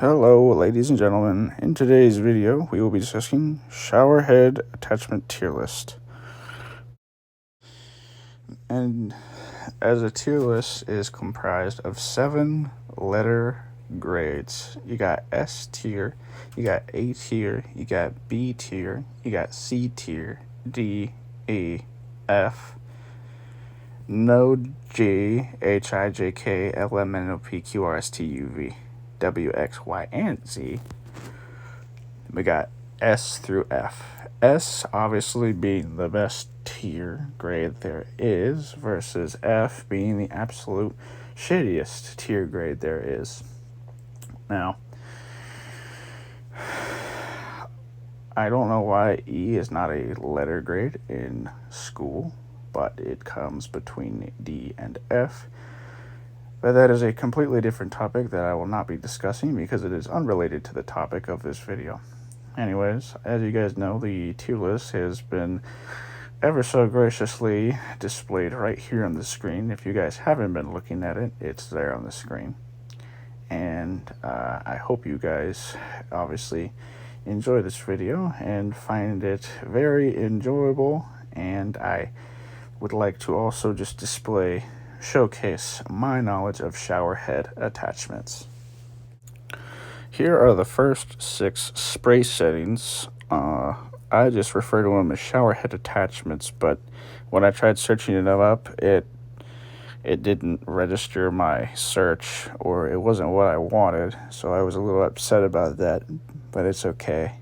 Hello, ladies and gentlemen. In today's video, we will be discussing shower head attachment tier list. And as a tier list is comprised of 7 letter grades. You got S tier, you got A tier, you got B tier, you got C tier, D, E, F, no G, H, I, J, K, L, M, N, O, P, Q, R, S, T, U, V, W, X, Y, and Z. We got S through F. S obviously being the best tier grade there is, versus F being the absolute shittiest tier grade there is. Now, I don't know why E is not a letter grade in school, but it comes between D and F. But that is a completely different topic that I will not be discussing because it is unrelated to the topic of this video. Anyways, as you guys know, the tier list has been ever so graciously displayed right here on the screen. If you guys haven't been looking at it, it's there on the screen. And I hope you guys obviously enjoy this video and find it very enjoyable. And I would like to also just showcase my knowledge of shower head attachments. Here are the first 6 spray settings. I just refer to them as shower head attachments, but when I tried searching it up, it didn't register my search, or it wasn't what I wanted, so I was a little upset about that, but it's okay.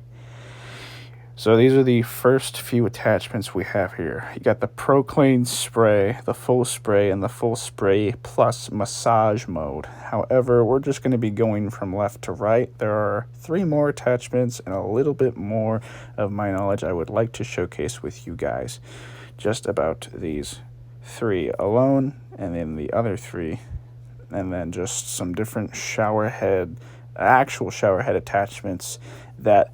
So these are the first few attachments we have here. You got the Pro Clean Spray, the Full Spray, and the Full Spray Plus Massage Mode. However, we're just going to be going from left to right. There are 3 more attachments and a little bit more of my knowledge I would like to showcase with you guys. Just about these 3 alone, and then the other 3, and then just some different actual shower head attachments that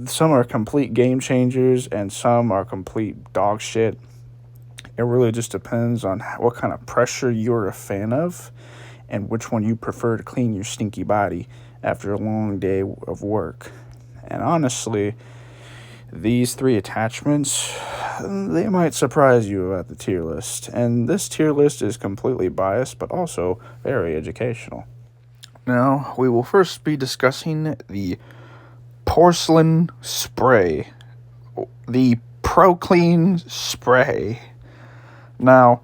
some are complete game changers and some are complete dog shit. It really just depends on what kind of pressure you're a fan of and which one you prefer to clean your stinky body after a long day of work. And honestly, these 3 attachments, they might surprise you about the tier list. And this tier list is completely biased, but also very educational. Now, we will first be discussing the porcelain spray, the Pro Clean Spray. Now,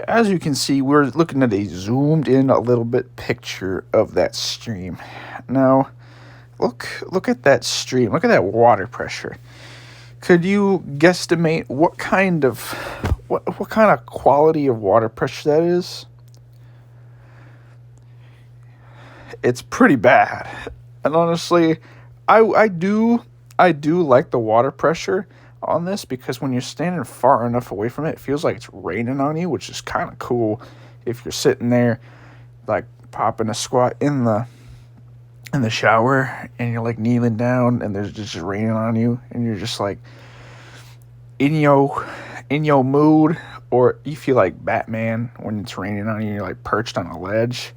as you can see, we're looking at a zoomed in a little bit picture of that stream. Now, look at that stream. Look at that water pressure. Could you guesstimate what kind of quality of water pressure that is? It's pretty bad. And honestly, I do like the water pressure on this, because when you're standing far enough away from it, it feels like it's raining on you, which is kind of cool if you're sitting there like popping a squat in the shower and you're like kneeling down and there's just raining on you and you're just like in your mood, or you feel like Batman when it's raining on you and you're like perched on a ledge.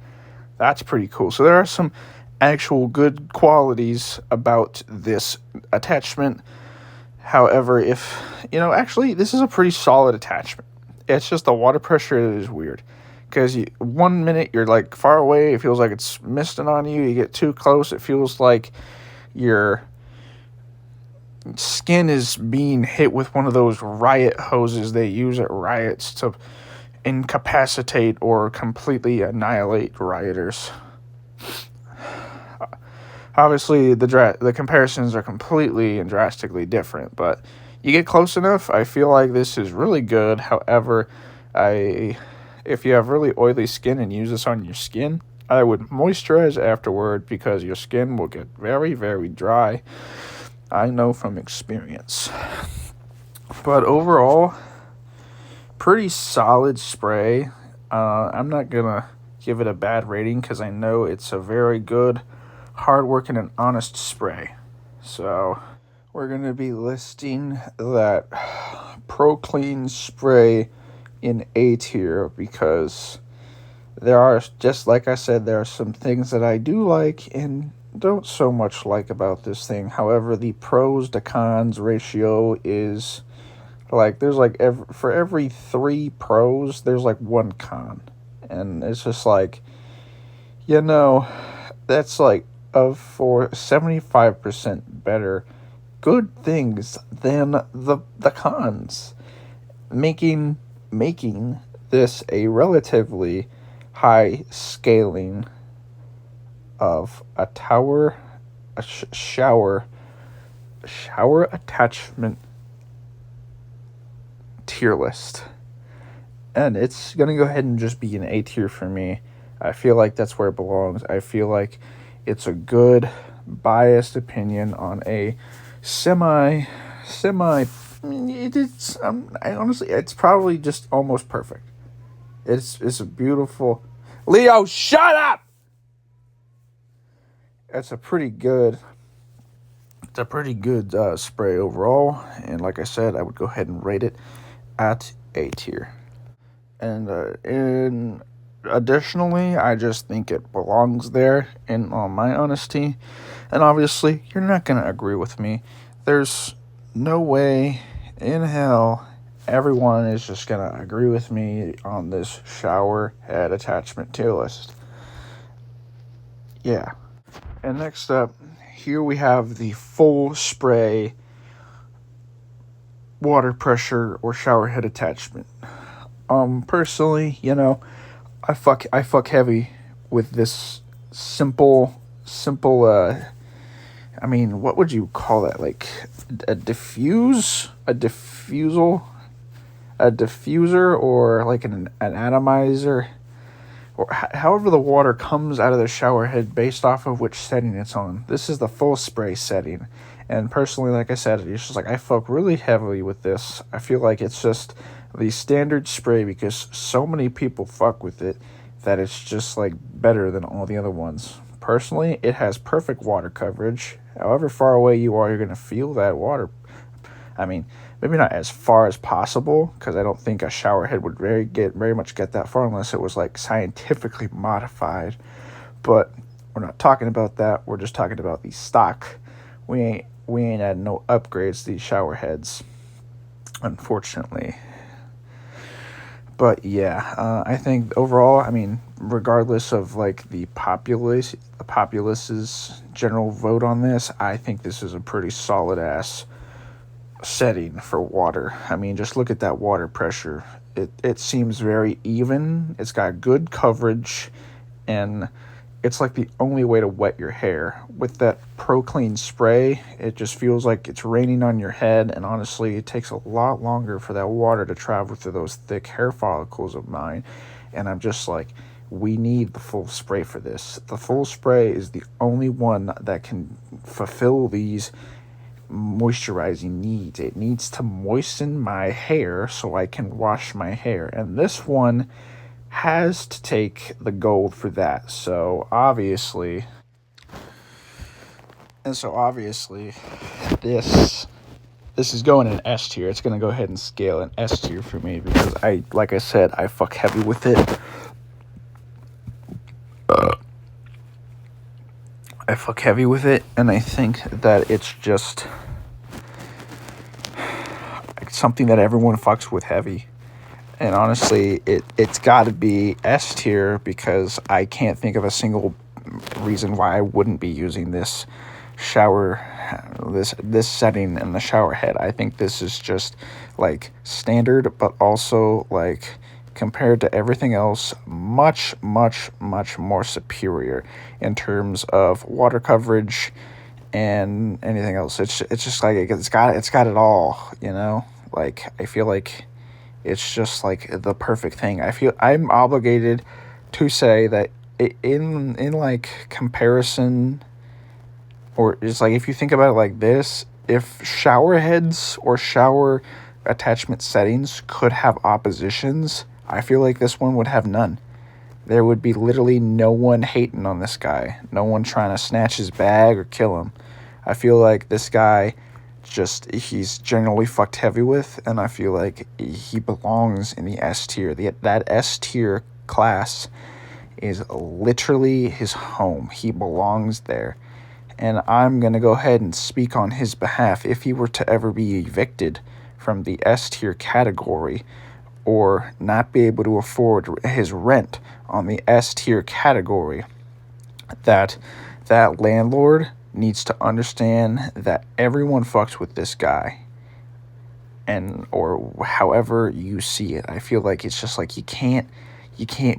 That's pretty cool. So there are some actual good qualities about this attachment. However, actually this is a pretty solid attachment. It's just the water pressure that is weird, because 1 minute you're like far away, it feels like it's misting on you. You get too close, it feels like your skin is being hit with one of those riot hoses they use at riots to incapacitate or completely annihilate rioters. Obviously, the comparisons are completely and drastically different, but you get close enough, I feel like this is really good. However, if you have really oily skin and use this on your skin, I would moisturize afterward, because your skin will get very, very dry. I know from experience. But overall, pretty solid spray. I'm not gonna give it a bad rating because I know it's a very good, hard-working and honest spray. So we're going to be listing that Pro Clean Spray in A tier, because there are, just like I said, there are some things that I do like, and don't so much like about this thing. However, the pros to cons ratio is like there's like for every 3 pros, there's like 1 con, and it's just like, you know, that's like of for 75% better good things than the cons, making this a relatively high scaling of a tower, a shower attachment tier list. And it's going to go ahead and just be an A tier for me. I feel like that's where it belongs. I feel like it's a good biased opinion on a semi it's I honestly, it's probably just almost perfect. It's a beautiful Leo, shut up. It's a pretty good spray overall, and like I said, I would go ahead and rate it at A tier. And additionally, I just think it belongs there in all my honesty. And obviously, you're not going to agree with me. There's no way in hell everyone is just going to agree with me on this shower head attachment tier list. Yeah. And next up, here we have the full spray water pressure or shower head attachment. Personally, I fuck heavy with this simple I mean, what would you call that? Like a diffuser, or like an atomizer, or however the water comes out of the shower head based off of which setting it's on. This is the full spray setting. And personally, like I said, it's just like I fuck really heavily with this. I feel like it's just the standard spray because so many people fuck with it that it's just like better than all the other ones. Personally, it has perfect water coverage. However far away you are, you're going to feel that water. I mean, maybe not as far as possible, because I don't think a shower head would very much get that far unless it was like scientifically modified. But we're not talking about that. We're just talking about the stock. We ain't had no upgrades to these shower heads, unfortunately. But yeah, I think overall, I mean, regardless of like the populace's general vote on this, I think this is a pretty solid ass setting for water. I mean, just look at that water pressure. It seems very even. It's got good coverage, and it's like the only way to wet your hair. With that Pro Clean spray, it just feels like it's raining on your head, and honestly, it takes a lot longer for that water to travel through those thick hair follicles of mine. And I'm just like, we need the full spray for this. The full spray is the only one that can fulfill these moisturizing needs. It needs to moisten my hair so I can wash my hair. And this one has to take the gold for that. So obviously this is going in S tier. It's going to go ahead and scale in S tier for me because like I said, I fuck heavy with it. And I think that it's just something that everyone fucks with heavy. And honestly, it's got to be S tier because I can't think of a single reason why I wouldn't be using this setting in the shower head. I think this is just like standard, but also like compared to everything else, much more superior in terms of water coverage and anything else. It's just like it's got it all, Like I feel like it's just like the perfect thing. I feel I'm obligated to say that in like comparison, or it's like if you think about it like this, if shower heads or shower attachment settings could have oppositions, I feel like this one would have none. There would be literally no one hating on this guy, no one trying to snatch his bag or kill him. I feel like this guy he's generally fucked heavy with, and I feel like he belongs in the S tier. That S tier class is literally his home. He belongs there. and I'm going to go ahead and speak on his behalf. If he were to ever be evicted from the S tier category or not be able to afford his rent on the S tier category, that landlord needs to understand that everyone fucks with this guy, and or however you see it. I feel like it's just like you can't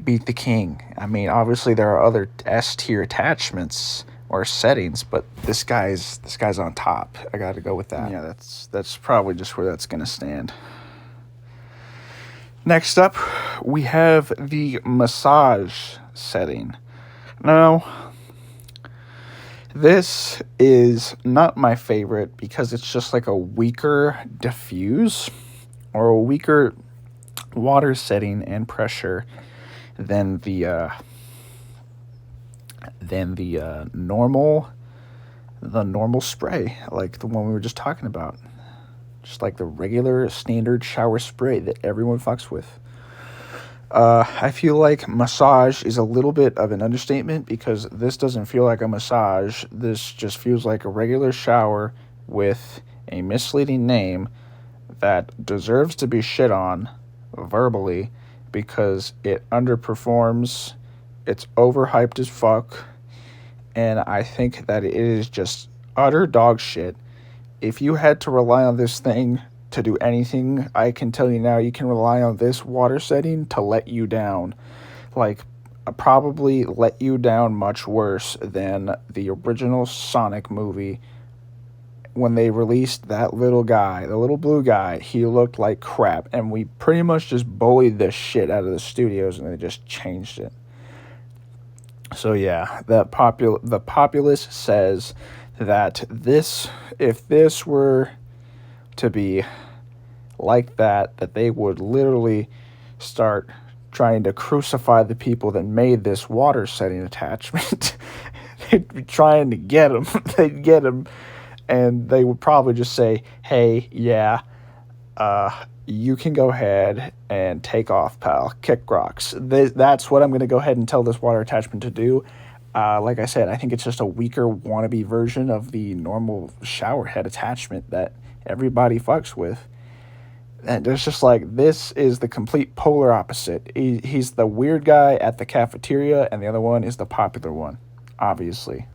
beat the king. I mean, obviously there are other S tier attachments or settings, but this guy's on top. I got to go with that. Yeah, that's probably just where that's gonna stand. Next up, we have the massage setting. Now, this is not my favorite because it's just like a weaker diffuse or a weaker water setting and pressure than the normal spray, like the one we were just talking about. Just like the regular standard shower spray that everyone fucks with. I feel like massage is a little bit of an understatement because this doesn't feel like a massage. This just feels like a regular shower with a misleading name that deserves to be shit on verbally because it underperforms. It's overhyped as fuck. And I think that it is just utter dog shit. If you had to rely on this thing to do anything, I can tell you now, you can rely on this water setting to let you down. Like, probably let you down much worse than the original Sonic movie. When they released that little guy, the little blue guy, he looked like crap. And we pretty much just bullied the shit out of the studios and they just changed it. So yeah, the populace says that if this were to be like that they would literally start trying to crucify the people that made this water setting attachment. They'd be trying to get them. They'd get them, and they would probably just say, hey, yeah, you can go ahead and take off, pal. Kick rocks. That's what I'm going to go ahead and tell this water attachment to do. Like I said, I think it's just a weaker wannabe version of the normal shower head attachment that everybody fucks with. And it's just like, this is the complete polar opposite. He's the weird guy at the cafeteria, and the other one is the popular one, obviously.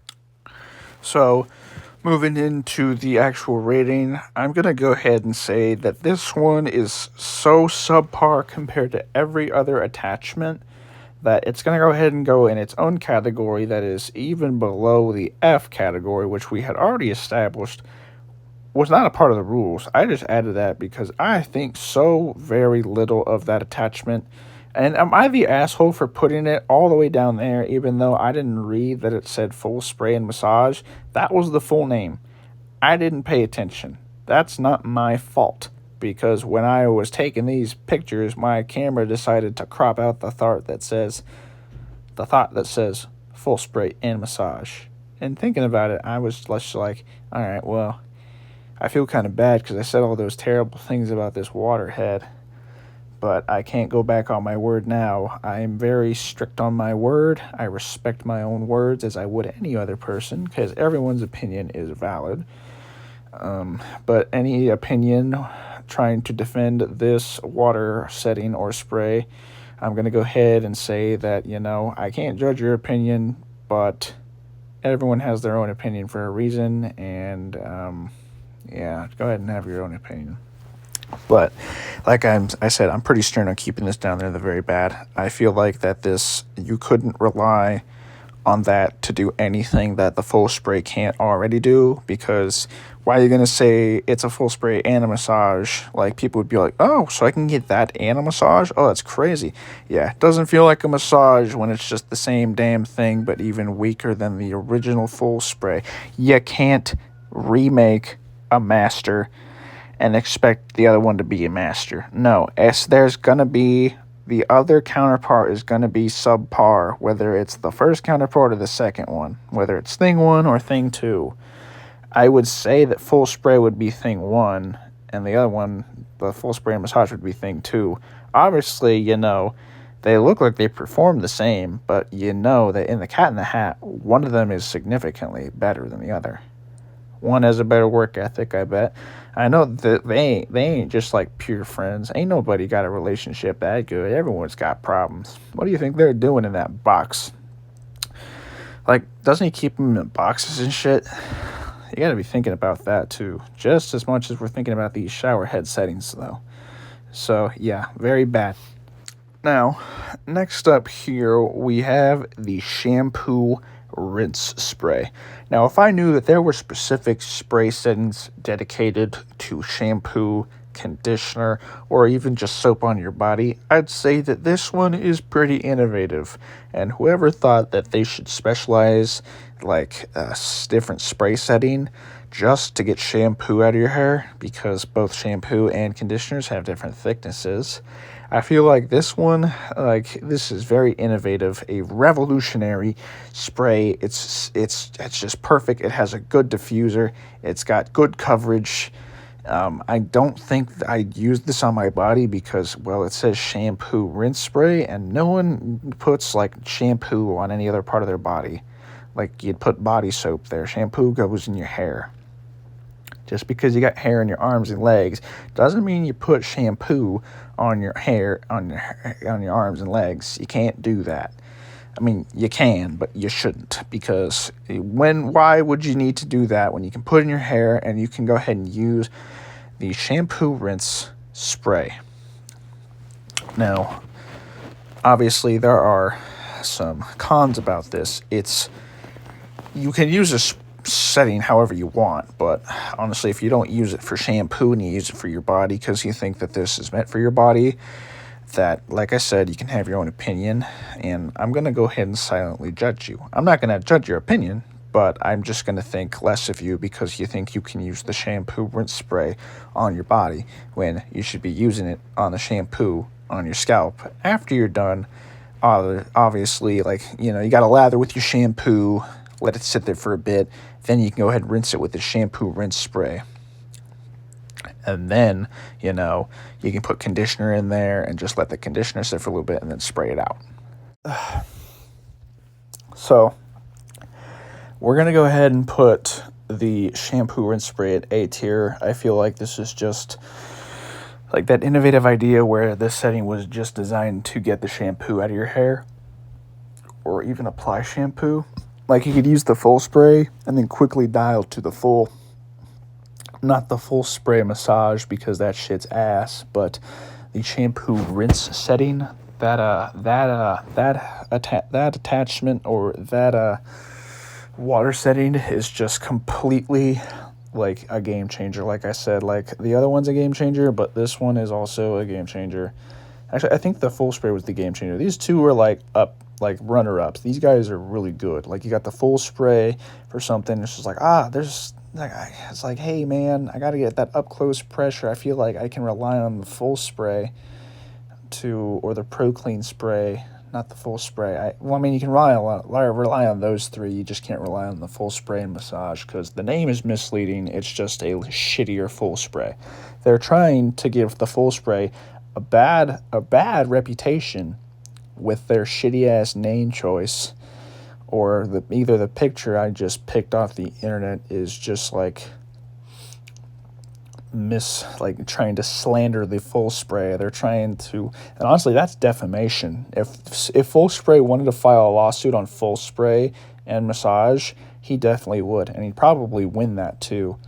So, moving into the actual rating, I'm going to go ahead and say that this one is so subpar compared to every other attachment that it's going to go ahead and go in its own category that is even below the F category, which we had already established was not a part of the rules. I just added that because I think so very little of that attachment. And am I the asshole for putting it all the way down there, even though I didn't read that it said full spray and massage? That was the full name. I didn't pay attention. That's not my fault, because when I was taking these pictures, my camera decided to crop out the thought that says full spray and massage. And thinking about it, I was just like, all right, well, I feel kind of bad because I said all those terrible things about this waterhead, but I can't go back on my word now. I am very strict on my word. I respect my own words as I would any other person, because everyone's opinion is valid. But any opinion trying to defend this water setting or spray, I'm going to go ahead and say that, I can't judge your opinion, but everyone has their own opinion for a reason, and yeah, go ahead and have your own opinion. But like I said, I'm pretty stern on keeping this down there the very bad. I feel like that you couldn't rely on that to do anything that the full spray can't already do, because why are you going to say it's a full spray and a massage? Like, people would be like, oh, so I can get that and a massage? Oh, that's crazy. Yeah, it doesn't feel like a massage when it's just the same damn thing, but even weaker than the original full spray. You can't remake a master and expect the other one to be a master. No, there's going to be, the other counterpart is going to be subpar, whether it's the first counterpart or the second one, whether it's thing 1 or thing 2. I would say that full spray would be thing 1, and the other one, the full spray and massage, would be thing 2. Obviously, They look like they perform the same, but you know that in the Cat in the Hat, one of them is significantly better than the other. One has a better work ethic, I bet. I know that they ain't just like pure friends. Ain't nobody got a relationship that good. Everyone's got problems. What do you think they're doing in that box? Like, doesn't he keep them in boxes and shit? You gotta be thinking about that too, just as much as we're thinking about these shower head settings, though. So, yeah, very bad. Now, next up here, we have the shampoo rinse spray. Now, if I knew that there were specific spray settings dedicated to shampoo, conditioner, or even just soap on your body, I'd say that this one is pretty innovative. And whoever thought that they should specialize like a different spray setting just to get shampoo out of your hair, because both shampoo and conditioners have different thicknesses, I feel like this is very innovative, a revolutionary spray. It's just perfect. It has a good diffuser. It's got good coverage. I don't think I'd use this on my body because, well, it says shampoo rinse spray, and no one puts like shampoo on any other part of their body. Like you'd put body soap there. Shampoo goes in your hair. Just because you got hair in your arms and legs doesn't mean you put shampoo on your hair, on your arms and legs. You can't do that. I mean, you can, but you shouldn't, because why would you need to do that when you can put in your hair and you can go ahead and use the shampoo rinse spray? Now, obviously there are some cons about this. You can use this setting however you want, but honestly, if you don't use it for shampoo and you use it for your body because you think that this is meant for your body, that, like I said, you can have your own opinion, and I'm going to go ahead and silently judge you. I'm not going to judge your opinion, but I'm just going to think less of you because you think you can use the shampoo rinse spray on your body when you should be using it on the shampoo on your scalp after you're done. Obviously, you got to lather with your shampoo, let it sit there for a bit, then you can go ahead and rinse it with the shampoo rinse spray. And then, you can put conditioner in there and just let the conditioner sit for a little bit and then spray it out. So, we're going to go ahead and put the shampoo rinse spray at A tier. I feel like this is just like that innovative idea where this setting was just designed to get the shampoo out of your hair or even apply shampoo. Like you could use the full spray and then quickly dial to the full, not the full spray massage because that shit's ass, but the shampoo rinse setting, that attachment or that water setting is just completely like a game changer. Like I said, like the other one's a game changer, but this one is also a game changer. Actually, I think the full spray was the game changer. These two were like runner-ups. These guys are really good. Like you got the full spray for something. It's just like, it's like, hey man, I got to get that up close pressure. I feel like I can rely on the full spray or the Pro Clean spray, not the full spray. You can rely on those three. You just can't rely on the full spray and massage because the name is misleading. It's just a shittier full spray. They're trying to give the full spray a bad reputation with their shitty ass name choice, or either the picture I just picked off the internet is just trying to slander the full spray. They're trying to, and honestly, that's defamation. If full spray wanted to file a lawsuit on full spray and massage, he definitely would, and he'd probably win that too.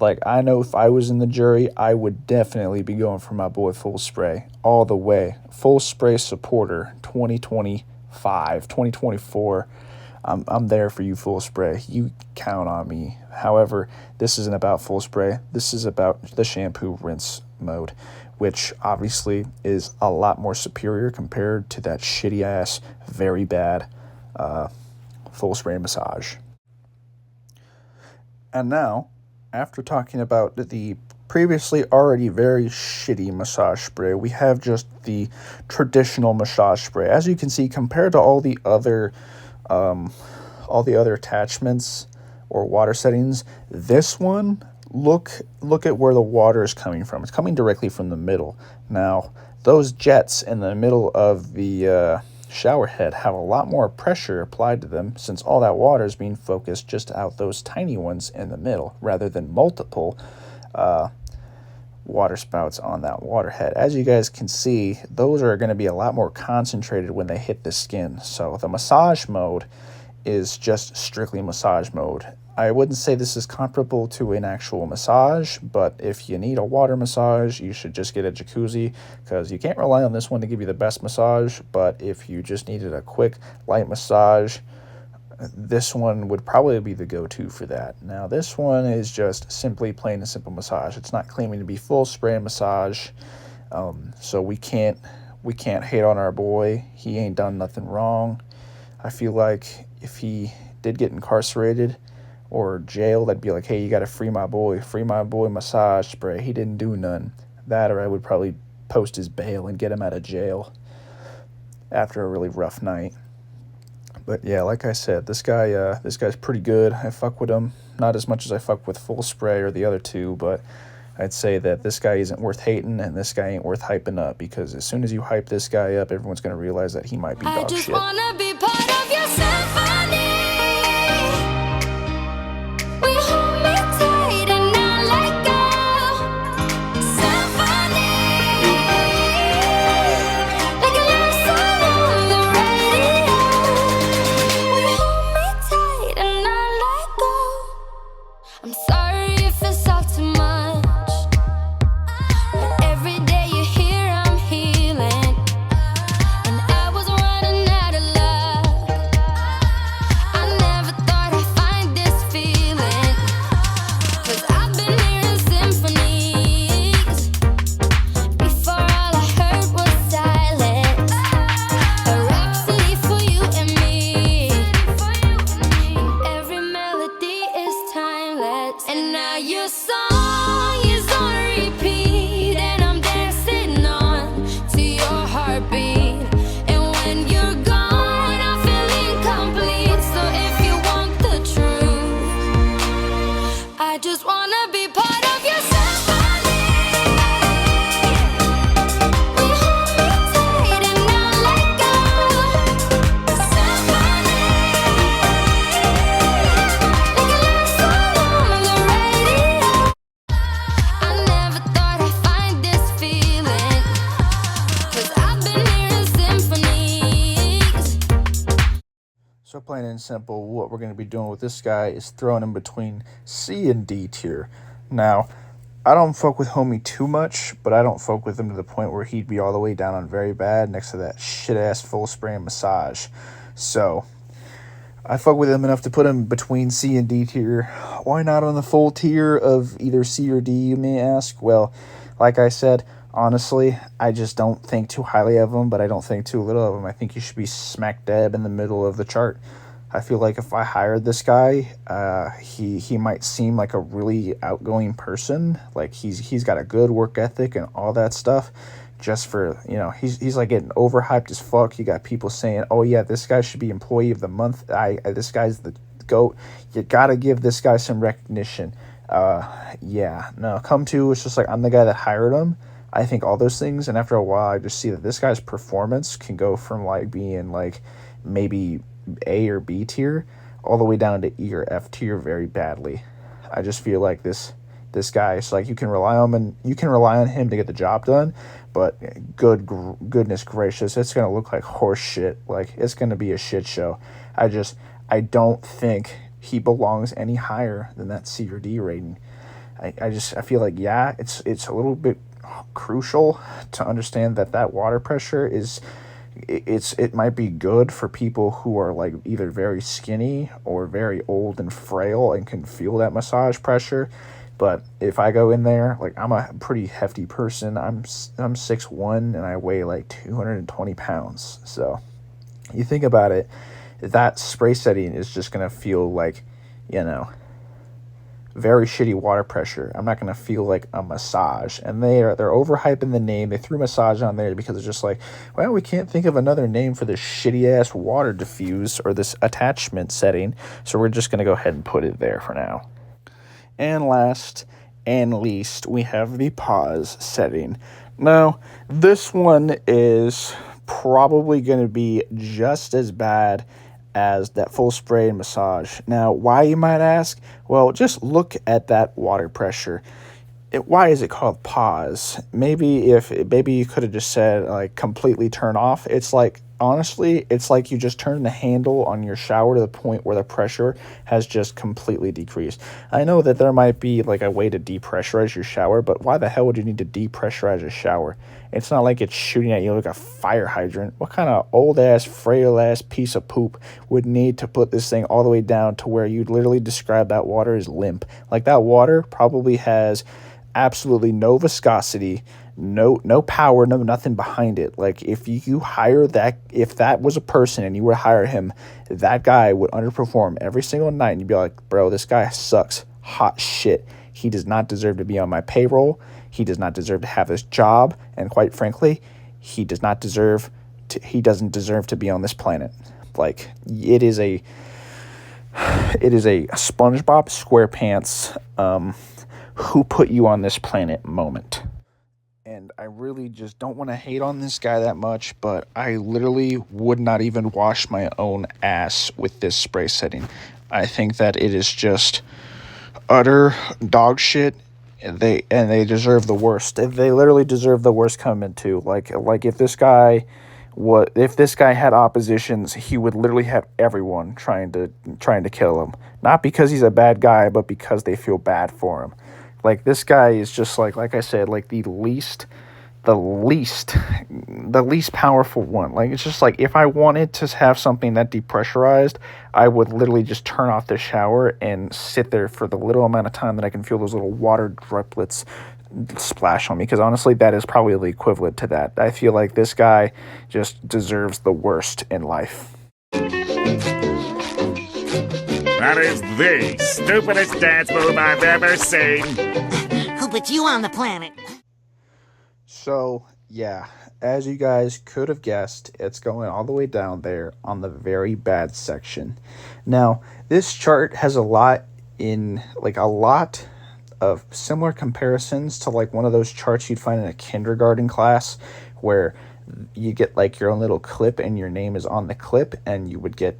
Like, I know if I was in the jury, I would definitely be going for my boy Full Spray all the way. Full Spray supporter, 2025, 2024. I'm there for you, Full Spray. You count on me. However, this isn't about Full Spray. This is about the shampoo rinse mode, which obviously is a lot more superior compared to that shitty-ass, very bad Full Spray massage. And now, after talking about the previously already very shitty massage spray, we have just the traditional massage spray. As you can see, compared to all the other attachments or water settings, this one, look at where the water is coming from. It's coming directly from the middle. Now, those jets in the middle of the shower head have a lot more pressure applied to them, since all that water is being focused just out those tiny ones in the middle rather than multiple water spouts on that water head. As you guys can see, those are going to be a lot more concentrated when they hit the skin. So the massage mode is just strictly massage mode. I wouldn't say this is comparable to an actual massage, but if you need a water massage, you should just get a jacuzzi, because you can't rely on this one to give you the best massage. But if you just needed a quick, light massage, this one would probably be the go-to for that. Now, this one is just simply plain and simple massage. It's not claiming to be full spray massage, so we can't hate on our boy. He ain't done nothing wrong. I feel like if he did get incarcerated or jailed, I'd be like, hey, you got to free my boy massage spray. He didn't do none. That, or I would probably post his bail and get him out of jail after a really rough night. But yeah, like I said, this guy's pretty good. I fuck with him, not as much as I fuck with full spray or the other two, but I'd say that this guy isn't worth hating, and this guy ain't worth hyping up, because as soon as you hype this guy up, everyone's going to realize that he might be dog shit. I just wanna be part of your symphony. We hold me tight and not let go. Symphony. Like a love song on the radio. We hold me tight and not let go. I'm sorry if it's all too much. And now your song is on repeat, and I'm dancing on to your heartbeat. And when you're gone, I feel incomplete. So if you want the truth, I just wanna be part of your symphony. We hold me tight and not let go. Symphony. Like a love song on the radio. I never thought I'd find this feeling, 'cause I've been hearing symphonies. So plain and simple, what we're going to be doing with this guy is throwing him between C and D tier. Now, I don't fuck with Homie too much, but I don't fuck with him to the point where he'd be all the way down on very bad next to that shit-ass full spray and massage. So, I fuck with him enough to put him between C and D tier. Why not on the full tier of either C or D, you may ask? Well, like I said, honestly, I just don't think too highly of him, but I don't think too little of him. I think he should be smack dab in the middle of the chart. I feel like if I hired this guy, he might seem like a really outgoing person. Like he's got a good work ethic and all that stuff. Just for, he's like getting overhyped as fuck. You got people saying, oh yeah, this guy should be employee of the month. This guy's the GOAT. You gotta give this guy some recognition. Come to, it's just like, I'm the guy that hired him. I think all those things, and after a while, I just see that this guy's performance can go from like being like maybe A or B tier all the way down to E or F tier very badly. I just feel like this guy, it's like you can rely on him to get the job done, but goodness gracious, it's gonna look like horse shit. Like, it's gonna be a shit show. I don't think he belongs any higher than that C or D rating. I feel like, yeah, it's a little bit crucial to understand that water pressure it might be good for people who are like either very skinny or very old and frail and can feel that massage pressure. But if I go in there, like, I'm a pretty hefty person. I'm 6'1" and I weigh like 220 pounds. So you think about it, that spray setting is just gonna feel like, very shitty water pressure. I'm not gonna feel like a massage. And they're overhyping the name. They threw massage on there because it's just like, well, we can't think of another name for this shitty ass water diffuse or this attachment setting, so we're just gonna go ahead and put it there for now. And last and least, we have the pause setting. Now, this one is probably going to be just as bad as that full spray and massage. Now, why, you might ask? Well, just look at that water pressure. Why is it called pause? Maybe you could have just said like completely turn off. It's like, honestly, it's like you just turn the handle on your shower to the point where the pressure has just completely decreased. I know that there might be like a way to depressurize your shower, but why the hell would you need to depressurize a shower? It's not like it's shooting at you like a fire hydrant. What kind of old ass, frail ass piece of poop would need to put this thing all the way down to where you'd literally describe that water as limp? Like, that water probably has absolutely no viscosity, no power, no nothing behind it. Like, if that was a person and you were to hire him, that guy would underperform every single night, and you'd be like, bro, this guy sucks hot shit. He does not deserve to be on my payroll. He does not deserve to have this job, and quite frankly, he doesn't deserve to be on this planet. Like, it is a SpongeBob SquarePants who put you on this planet moment. And I really just don't want to hate on this guy that much, but I literally would not even wash my own ass with this spray setting. I think that it is just utter dog shit. They deserve the worst. They literally deserve the worst coming too. Like if this guy had oppositions, he would literally have everyone trying to kill him. Not because he's a bad guy, but because they feel bad for him. Like, this guy is just like I said, like the least powerful one. Like, it's just like, if I wanted to have something that depressurized, I would literally just turn off the shower and sit there for the little amount of time that I can feel those little water droplets splash on me, because honestly, that is probably the equivalent to that. I feel like this guy just deserves the worst in life. That is the stupidest dance move I've ever seen. Who put you on the planet? So, yeah, as you guys could have guessed, it's going all the way down there on the very bad section. Now, this chart has a lot of similar comparisons to like one of those charts you'd find in a kindergarten class, where you get like your own little clip and your name is on the clip, and you would get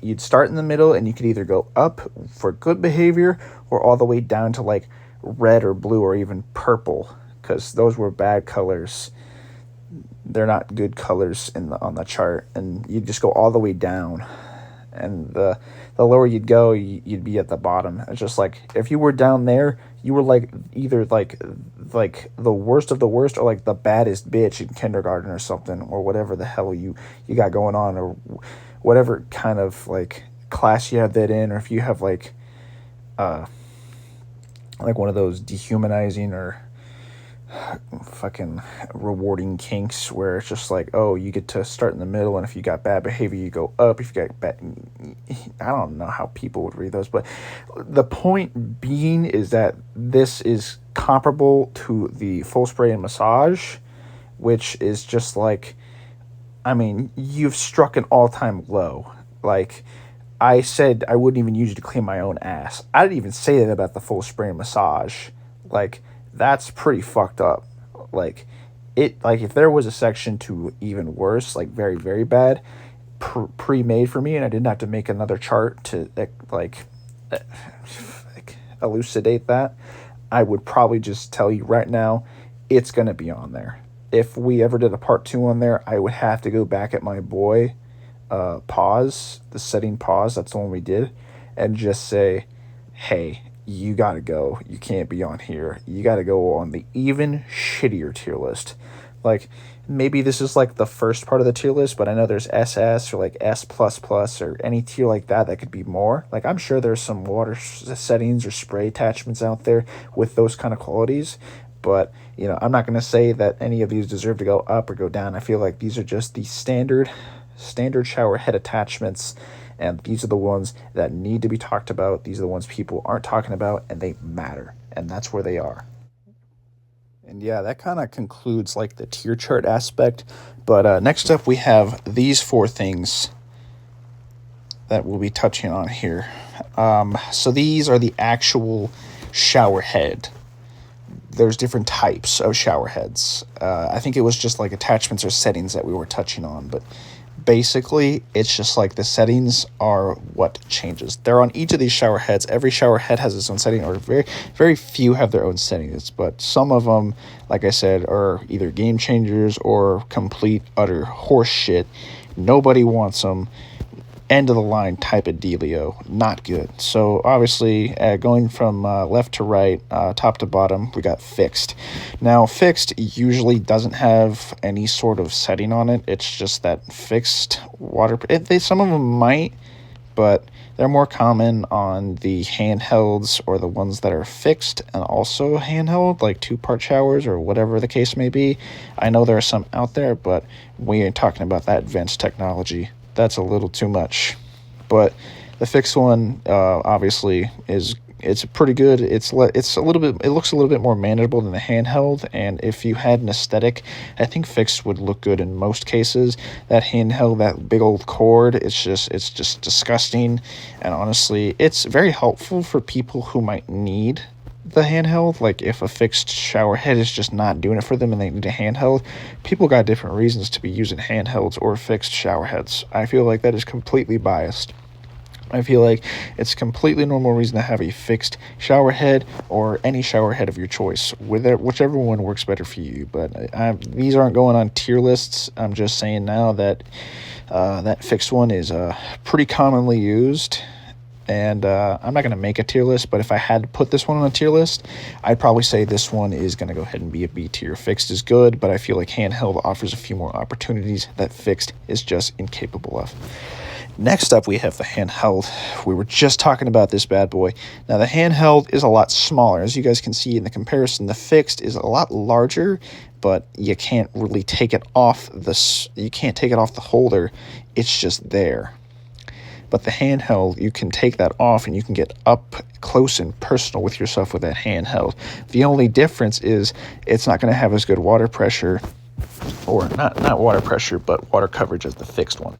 you'd start in the middle, and you could either go up for good behavior or all the way down to like red or blue or even purple, because those were bad colors. They're not good colors on the chart, and you just go all the way down, and the lower you'd go, you'd be at the bottom. It's just like, if you were down there, you were like either like the worst of the worst, or like the baddest bitch in kindergarten or something, or whatever the hell you got going on, or whatever kind of like class you have that in, or if you have like one of those dehumanizing or fucking rewarding kinks where it's just like, oh, you get to start in the middle, and if you got bad behavior, you go up. If you got bad, I don't know how people would read those, but the point being is that this is comparable to the full spray and massage, which is just like, I mean, you've struck an all-time low. Like, I said I wouldn't even use it to clean my own ass. I didn't even say that about the full spray and massage. Like, that's pretty fucked up. Like, if there was a section to even worse, like very, very bad, pre-made for me, and I didn't have to make another chart to elucidate that, I would probably just tell you right now, it's going to be on there. If we ever did a part 2 on there, I would have to go back at my boy, pause, the setting pause, that's the one we did, and just say, hey, you gotta go. You can't be on here. You gotta go on the even shittier tier list. Like, maybe this is like the first part of the tier list, but I know there's SS or like S++ or any tier like that could be more. Like, I'm sure there's some water settings or spray attachments out there with those kind of qualities, but you know, I'm not going to say that any of these deserve to go up or go down. I feel like these are just the standard shower head attachments, and these are the ones that need to be talked about. These are the ones people aren't talking about, and they matter, and that's where they are. And yeah, that kind of concludes like the tier chart aspect. But next up, we have these 4 things that we'll be touching on here. So these are the actual shower head. there's different types of shower heads. I think it was just like attachments or settings that we were touching on, but basically it's just like the settings are what changes. They're on each of these shower heads. Every shower head has its own setting, or very few have their own settings, but some of them, like I said, are either game changers or complete utter horse shit. Nobody wants them. End of the line type of dealio. Not good. So obviously, going from left to right, top to bottom, we got fixed. Now, fixed usually doesn't have any sort of setting on it. It's just that fixed water. Some of them might, but they're more common on the handhelds or the ones that are fixed and also handheld, like 2-part showers or whatever the case may be. I know there are some out there, but we ain't talking about that advanced technology. That's a little too much. But the fixed one, obviously, it's pretty good. It looks a little bit more manageable than the handheld. And if you had an aesthetic, I think fixed would look good in most cases. That handheld, that big old cord, it's just disgusting. And honestly, it's very helpful for people who might need the handheld. Like if a fixed shower head is just not doing it for them and they need a handheld, people got different reasons to be using handhelds or fixed shower heads. I feel like that is completely biased. I feel like it's a completely normal reason to have a fixed shower head or any shower head of your choice, whichever one works better for you. But these aren't going on tier lists. I'm just saying now that that fixed one is pretty commonly used. And I'm not going to make a tier list, but if I had to put this one on a tier list, I'd probably say this one is going to go ahead and be a B tier. Fixed is good, but I feel like handheld offers a few more opportunities that fixed is just incapable of. Next up, we have the handheld. We were just talking about this bad boy. Now, the handheld is a lot smaller. As you guys can see in the comparison, the fixed is a lot larger, but you can't really take it off the holder. It's just there. But the handheld, you can take that off and you can get up close and personal with yourself with that handheld. The only difference is it's not going to have as good water pressure, or not water pressure, but water coverage as the fixed one.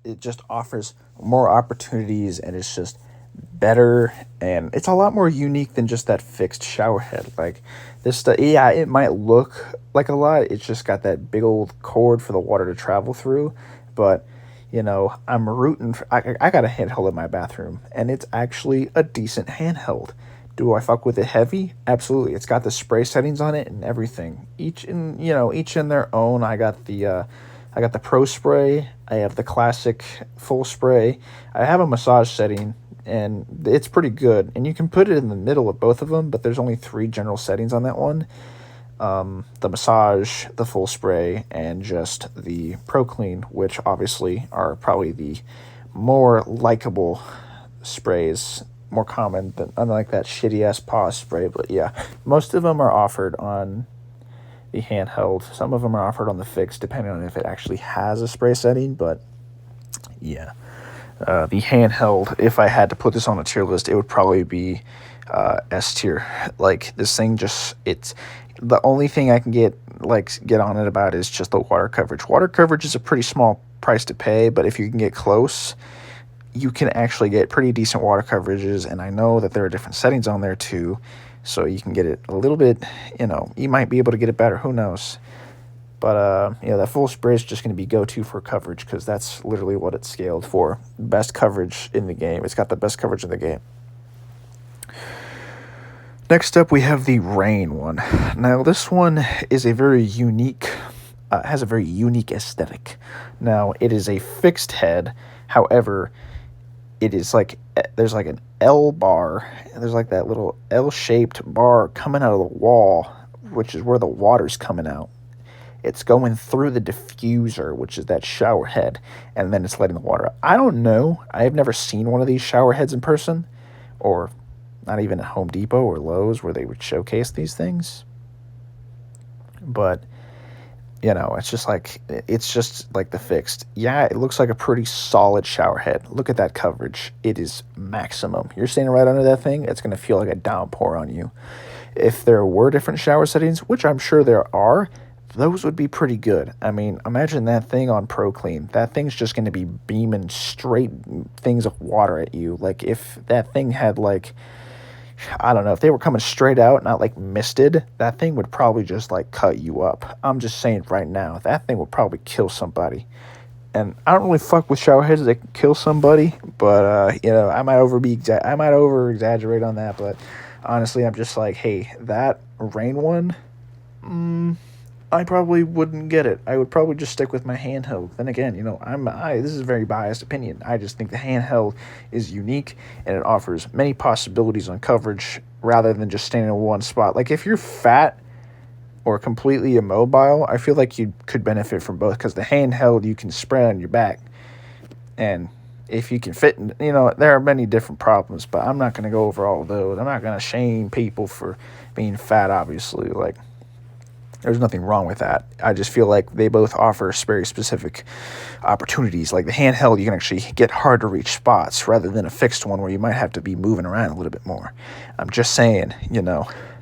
It just offers more opportunities and it's just better, and it's a lot more unique than just that fixed shower head. Like this stuff, yeah, it might look like a lot. It's just got that big old cord for the water to travel through, but you know, I'm rooting for, I got a handheld in my bathroom, and it's actually a decent handheld. Do I fuck with it heavy? Absolutely. It's got the spray settings on it and everything. Each in their own. I got the pro spray. I have the classic full spray. I have a massage setting, and it's pretty good. And you can put it in the middle of both of them, but there's only 3 general settings on that one. The massage, the full spray, and just the pro clean, which obviously are probably the more likable sprays, more common than, unlike that shitty ass paw spray. But yeah, most of them are offered on the handheld. Some of them are offered on the fixed, depending on if it actually has a spray setting. But yeah, the handheld, if I had to put this on a tier list, it would probably be S tier. Like this thing it's the only thing I can get on it about is just the water coverage. Water coverage is a pretty small price to pay, but if you can get close, you can actually get pretty decent water coverages, and I know that there are different settings on there too, so you can get it a little bit, you might be able to get it better, who knows. But that full spray is just going to be go-to for coverage, because that's literally what it's scaled for. Best coverage in the game. It's got the best coverage in the game. Next up, we have the Rain one. Now, this one is has a very unique aesthetic. Now, it is a fixed head. However, it is there's like an L bar. There's like that little L-shaped bar coming out of the wall, which is where the water's coming out. It's going through the diffuser, which is that shower head, and then it's letting the water out. I don't know. I have never seen one of these shower heads in person, or not even at Home Depot or Lowe's where they would showcase these things. But, it's just like the fixed. Yeah, it looks like a pretty solid shower head. Look at that coverage. It is maximum. You're standing right under that thing, it's going to feel like a downpour on you. If there were different shower settings, which I'm sure there are, those would be pretty good. I mean, imagine that thing on Pro Clean. That thing's just going to be beaming straight things of water at you. Like if that thing had I don't know, if they were coming straight out, not like misted, that thing would probably just like cut you up. I'm just saying right now, that thing would probably kill somebody. And I don't really fuck with shower heads that can kill somebody, but I might over exaggerate on that. But honestly, I'm just like, hey, that rain one, I probably wouldn't get it. I would probably just stick with my handheld. Then again, this is a very biased opinion. I just think the handheld is unique and it offers many possibilities on coverage rather than just standing in one spot. Like if you're fat or completely immobile, I feel like you could benefit from both, because the handheld you can spread on your back, and if you can fit in, there are many different problems, but I'm not going to go over all of those. I'm not going to shame people for being fat, obviously. Like, there's nothing wrong with that. I just feel like they both offer very specific opportunities. Like the handheld, you can actually get hard to reach spots rather than a fixed one where you might have to be moving around a little bit more. I'm just saying,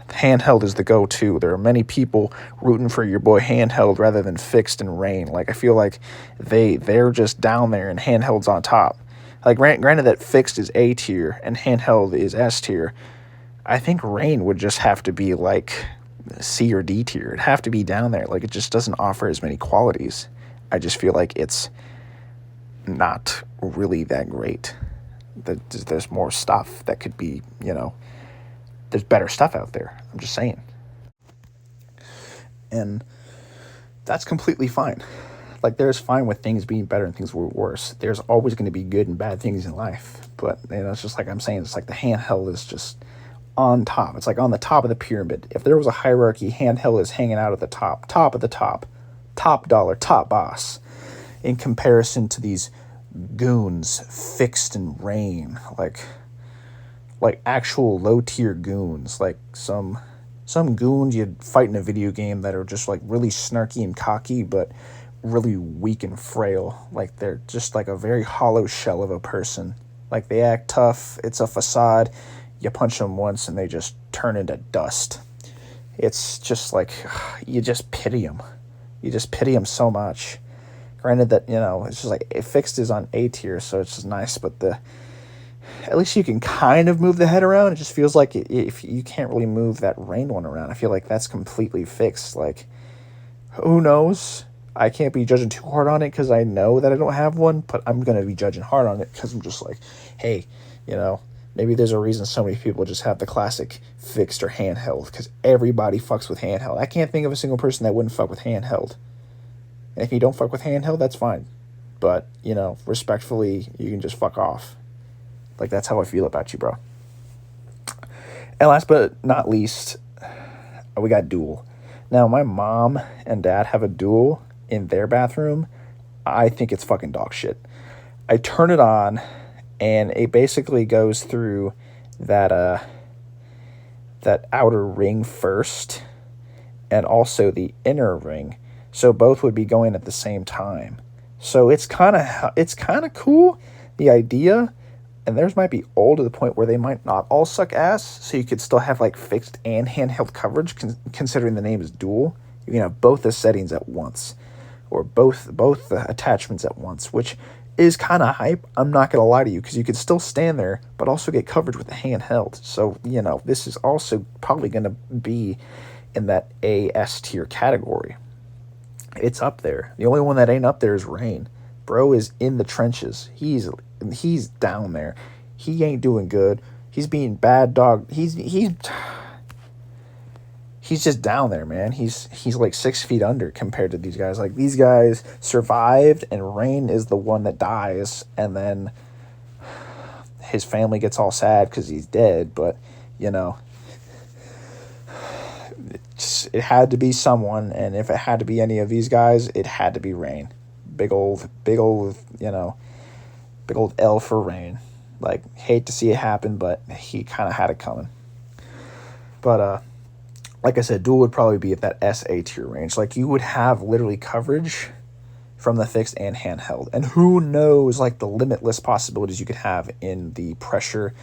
handheld is the go-to. There are many people rooting for your boy handheld rather than fixed and rain. Like, I feel like they're just down there and handheld's on top. Like, granted that fixed is A tier and handheld is S tier. I think rain would just have to be like C or D tier. It'd have to be down there. Like, it just doesn't offer as many qualities. I just feel like it's not really that great. There's more stuff that could be, there's better stuff out there. I'm just saying. And that's completely fine. Like, there's fine with things being better and things were worse. There's always going to be good and bad things in life. But, it's just like I'm saying, it's like the handheld is just on top. It's like on the top of the pyramid. If there was a hierarchy, handheld is hanging out at the top of the top dollar, top boss, in comparison to these goons fixed in rain, like actual low tier goons, like some goons you'd fight in a video game that are just like really snarky and cocky, but really weak and frail. Like they're just like a very hollow shell of a person. Like they act tough. It's a facade. You punch them once and they just turn into dust. It's just like, you just pity them. You just pity them so much. Granted that, it's just like fixed is on A tier, so it's just nice, but at least you can kind of move the head around. It just feels like if you can't really move that rain one around, I feel like that's completely fixed. Like, who knows? I can't be judging too hard on it because I know that I don't have one, but I'm going to be judging hard on it because I'm just like, hey, maybe there's a reason so many people just have the classic fixed or handheld, because everybody fucks with handheld. I can't think of a single person that wouldn't fuck with handheld. And if you don't fuck with handheld, that's fine. But, respectfully, you can just fuck off. Like, that's how I feel about you, bro. And last but not least, we got Duel. Now, my mom and dad have a Duel in their bathroom. I think it's fucking dog shit. I turn it on, and it basically goes through that outer ring first, and also the inner ring. So both would be going at the same time. So it's kind of cool, the idea. And theirs might be old to the point where they might not all suck ass. So you could still have like fixed and handheld coverage, considering the name is Dual. You can have both the settings at once, or both the attachments at once, which is kind of hype. I'm not going to lie to you, because you could still stand there, but also get coverage with the handheld. So, this is also probably going to be in that AS tier category. It's up there. The only one that ain't up there is Rain. Bro is in the trenches. He's down there. He ain't doing good. He's being bad dog. He's just down there, man. He's like 6 feet under compared to these guys. Like, these guys survived, and Rain is the one that dies, and then his family gets all sad because he's dead. But it had to be someone, and if it had to be any of these guys, it had to be Rain. Big old L for Rain. Like, hate to see it happen, but he kind of had it coming. But like I said, Duel would probably be at that SA tier range. Like, you would have literally coverage from the fixed and handheld, and who knows, like, the limitless possibilities you could have in the pressure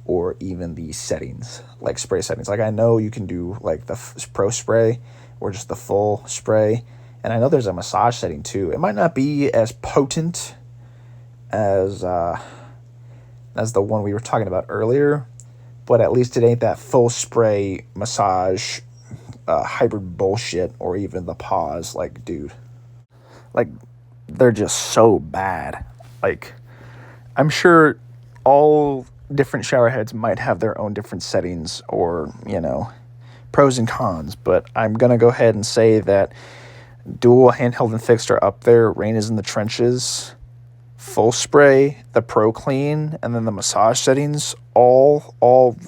or even the settings, like spray settings. Like, I know you can do like the pro spray or just the full spray, and I know there's a massage setting too. It might not be as potent as the one we were talking about earlier, but at least it ain't that full spray massage hybrid bullshit, or even the pause. Like, dude, like, they're just so bad. Like, I'm sure all different shower heads might have their own different settings, or, pros and cons, but I'm going to go ahead and say that dual handheld and fixed are up there. Rain is in the trenches. Full spray, the pro clean, and then the massage settings, all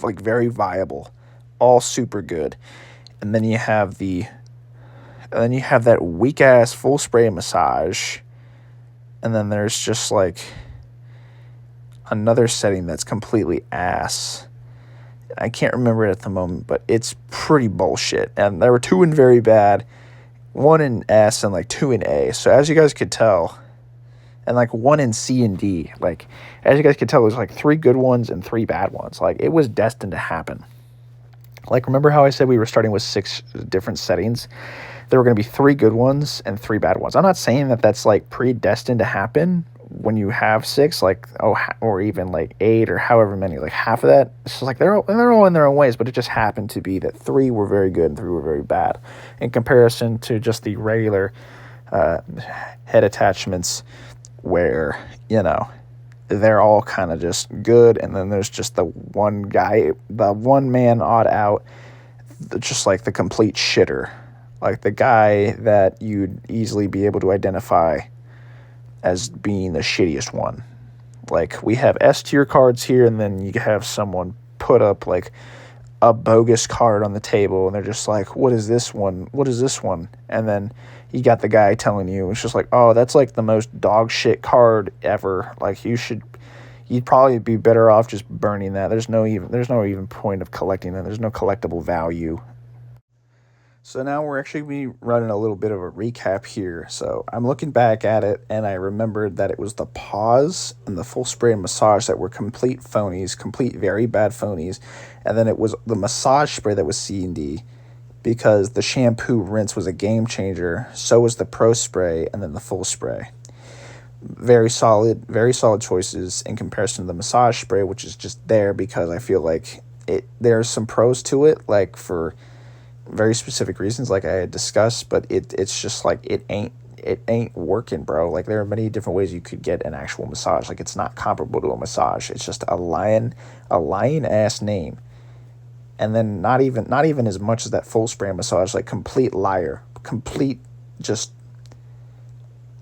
like very viable, all super good. And then you have that weak ass full spray massage, and then there's just like another setting that's completely ass. I can't remember it at the moment, but it's pretty bullshit. And there were 2 in very bad, 1 in S, and like 2 in A. So as you guys could tell, and like 1 in C and D, like as you guys could tell, there's like 3 good ones and 3 bad ones. Like, it was destined to happen. Like, remember how I said we were starting with 6 different settings? There were going to be 3 good ones and 3 bad ones. I'm not saying that that's like predestined to happen when you have 6, like, or even like 8 or however many, like half of that. It's just like they're all in their own ways, but it just happened to be that 3 were very good and 3 were very bad in comparison to just the regular head attachments, where they're all kind of just good, and then there's just the one guy, the one man odd out, just like the complete shitter, like the guy that you'd easily be able to identify as being the shittiest one. Like, we have S tier cards here, and then you have someone put up like a bogus card on the table, and they're just like, what is this one? What is this one? And then you got the guy telling you, it's just like, oh, that's like the most dog shit card ever. Like, you'd probably be better off just burning that. There's no even point of collecting that. There's no collectible value. So now we're actually be running a little bit of a recap here. So I'm looking back at it, and I remembered that it was the pause and the full spray and massage that were complete phonies, complete very bad phonies. And then it was the massage spray that was C and D, because the shampoo rinse was a game changer. So was the pro spray, and then the full spray. Very solid choices in comparison to the massage spray, which is just there because I feel like there's some pros to it, like for very specific reasons, like I had discussed, but it's just like it ain't working, bro. Like, there are many different ways you could get an actual massage. Like, it's not comparable to a massage. It's just a lying ass name. And then not even as much as that full spray massage, like complete liar, complete just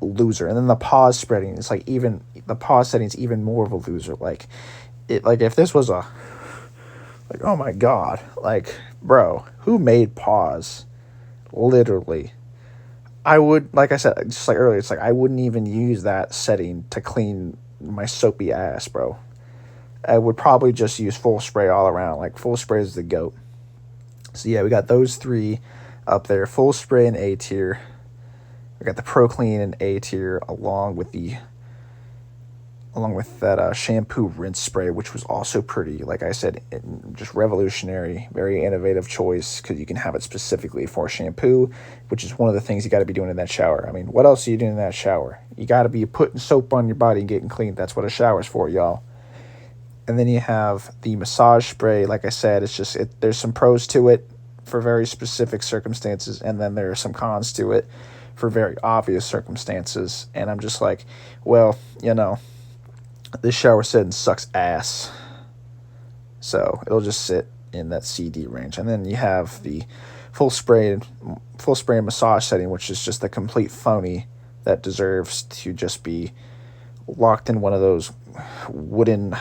loser. And then the pause spreading, it's like even the pause setting is even more of a loser. Like, if this was like, oh my god, like, bro, who made pause? Literally, I would, like I said, just like earlier, it's like I wouldn't even use that setting to clean my soapy ass, bro. I would probably just use full spray all around. Like, full spray is the GOAT. So yeah, we got those 3 up there. Full spray in A tier. We got the Pro Clean in A tier, along with that shampoo rinse spray, which was also pretty, like I said, just revolutionary, very innovative choice, because you can have it specifically for shampoo, which is one of the things you got to be doing in that shower. I mean, what else are you doing in that shower? You got to be putting soap on your body and getting clean. That's what a shower's for, y'all. And then you have the massage spray. Like I said, there's some pros to it for very specific circumstances, and then there are some cons to it for very obvious circumstances. And I'm just like, well, this shower setting sucks ass. So it'll just sit in that CD range. And then you have the full spray and massage setting, which is just the complete phony that deserves to just be locked in one of those wooden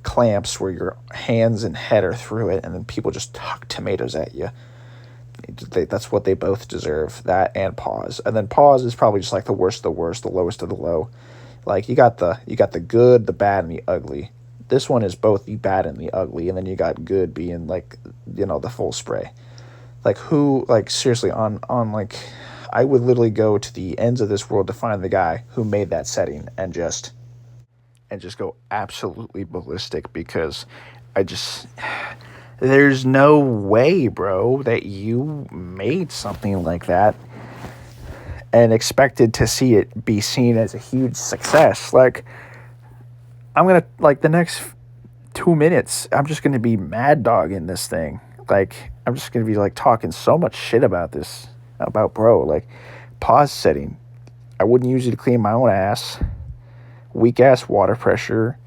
clamps where your hands and head are through it, and then people just tuck tomatoes at you. That's what they both deserve, that and pause. And then pause is probably just like the worst of the worst, the lowest of the low. Like, you got the good, the bad, and the ugly. This one is both the bad and the ugly, and then you got good being like, the full spray. Like, seriously, on like, I would literally go to the ends of this world to find the guy who made that setting and just go absolutely ballistic, because there's no way, bro, that you made something like that and expected to see it be seen as a huge success. Like, I'm going to, like, the next 2 minutes, I'm just gonna be mad dogging this thing. Like, I'm just gonna be like talking so much shit about this, about bro. Like, pause setting. I wouldn't use it to clean my own ass. Weak ass water pressure.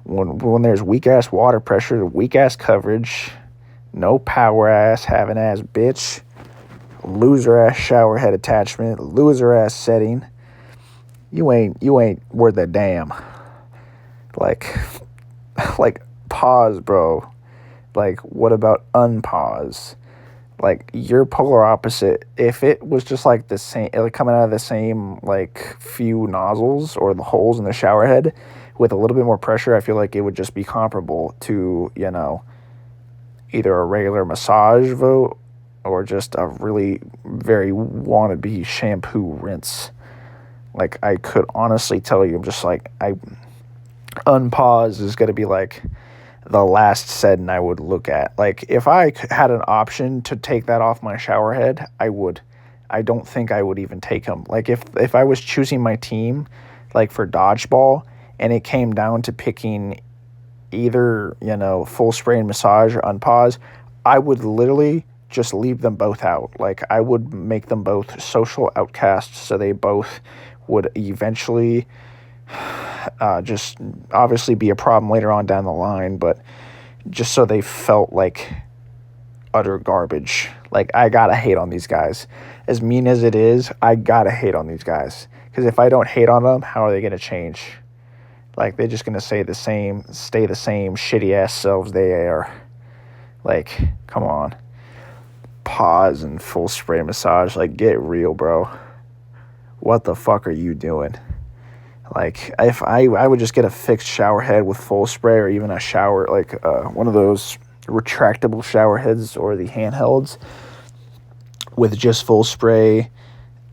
When there's weak ass water pressure, weak ass coverage, no power ass, having ass bitch, loser ass shower head attachment, loser ass setting. You ain't worth a damn. Like, pause, bro. Like, what about unpause? Like, you're polar opposite. If it was just like the same, like coming out of the same like few nozzles or the holes in the shower head with a little bit more pressure, I feel like it would just be comparable to, you know, either a regular massage vote or just a really very wannabe shampoo rinse. Like, I could honestly tell you, I'm just like, unpause is going to be like the last setting I would look at. Like, if I had an option to take that off my shower head, I would. I don't think I would even take them. Like, if I was choosing my team, like for dodgeball, and it came down to picking either, you know, full spray and massage or unpause, I would literally just leave them both out. Like, I would make them both social outcasts, so they both would eventually just obviously be a problem later on down the line, but just so they felt like utter garbage. Like, I gotta hate on these guys. As mean as it is, I gotta hate on these guys. Because if I don't hate on them, how are they gonna change? Like, they're just gonna stay the same shitty ass selves they are. Like, come on. Pause and full spray massage. Like, get real, bro. What the fuck are you doing? Like, if I would just get a fixed shower head with full spray, or even a shower, like one of those retractable shower heads or the handhelds with just full spray,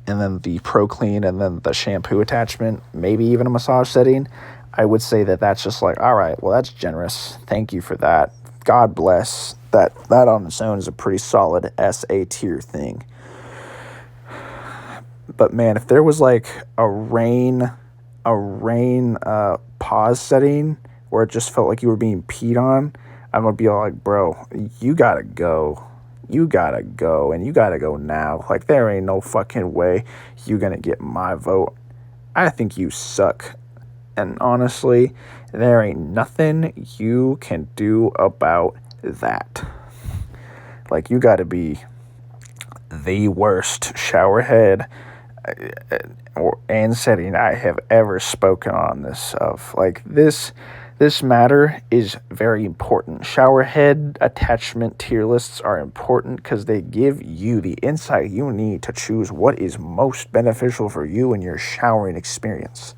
and then the Pro Clean, and then the shampoo attachment, maybe even a massage setting. I would say that that's just like, all right, well, that's generous. Thank you for that. God bless. That on its own is a pretty solid SA tier thing. But man, if there was like a rain pause setting where it just felt like you were being peed on, I'm gonna be all like, bro, you gotta go, and you gotta go now. Like, there ain't no fucking way you gonna get my vote. I think you suck, and honestly, there ain't nothing you can do about that. Like, you gotta be the worst showerhead and setting I have ever spoken on this of. Like, this matter is very important. Showerhead attachment tier lists are important because they give you the insight you need to choose what is most beneficial for you and your showering experience.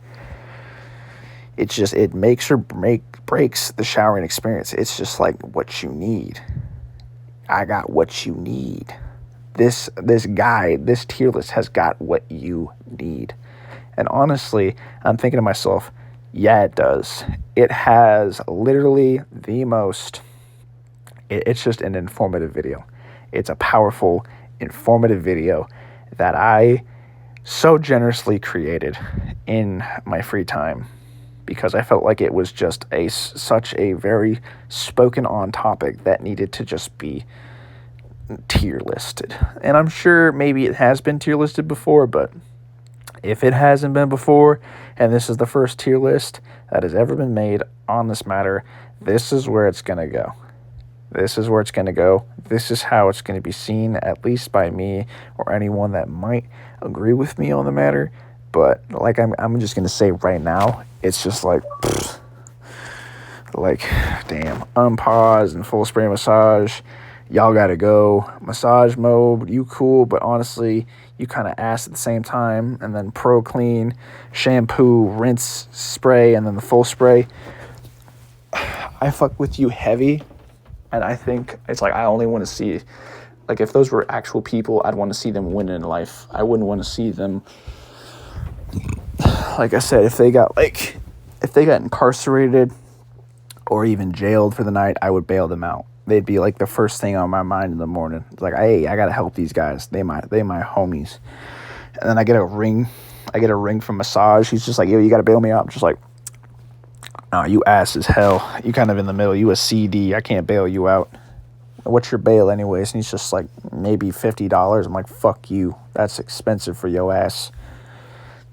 It's just, it makes or breaks the showering experience. It's just like what you need. I got what you need. This guide, this tier list has got what you need. And honestly, I'm thinking to myself, yeah, it does. It has literally the most, it's just an informative video. It's a powerful, informative video that I so generously created in my free time because I felt like it was just such a very spoken on topic that needed to just be tier listed. And I'm sure maybe it has been tier listed before, but if it hasn't been before, and this is the first tier list that has ever been made on this matter, this is where it's going to go. This is where it's going to go. This is how it's going to be seen, at least by me or anyone that might agree with me on the matter. But like I'm just going to say right now, it's just like, like, damn, unpause and full spray massage. Y'all gotta go. Massage mode, you cool, but honestly, you kind of ass at the same time. And then Pro Clean, shampoo, rinse, spray, and then the full spray. I fuck with you heavy, and I think it's like I only want to see, like, if those were actual people, I'd want to see them win in life. I wouldn't want to see them, like I said, if they got incarcerated or even jailed for the night, I would bail them out. They'd be like the first thing on my mind in the morning. It's like, hey, I gotta help these guys. They my homies. And then I get a ring from Massage. He's just like, yo, you gotta bail me out. I'm just like, Oh, you ass as hell. You kind of in the middle. You a CD. I can't bail you out. What's your bail anyways? And he's just like, maybe $50. I'm like, fuck you. That's expensive for your ass.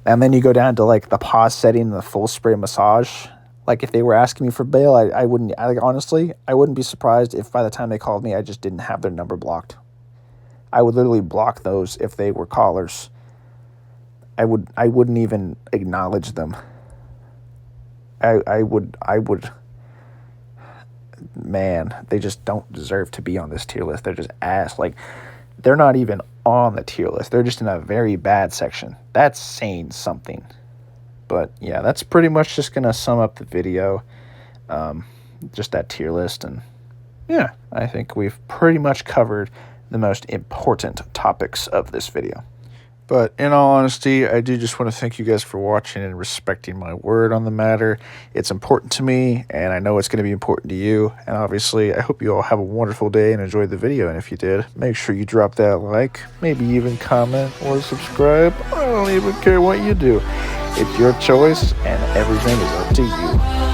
And then you go down to like the pause setting and the full spray massage. Like if they were asking me for bail, I wouldn't, honestly, I wouldn't be surprised if by the time they called me, I just didn't have their number blocked. I would literally block those if they were callers. I wouldn't even acknowledge them. I would, man, they just don't deserve to be on this tier list. They're just ass. Like, they're not even on the tier list. They're just in a very bad section. That's saying something. But yeah, that's pretty much just going to sum up the video. Just that tier list. And yeah, I think we've pretty much covered the most important topics of this video. But in all honesty, I do just want to thank you guys for watching and respecting my word on the matter. It's important to me, and I know it's going to be important to you. And obviously, I hope you all have a wonderful day and enjoyed the video. And if you did, make sure you drop that like, maybe even comment or subscribe. I don't even care what you do. It's your choice, and everything is up to you.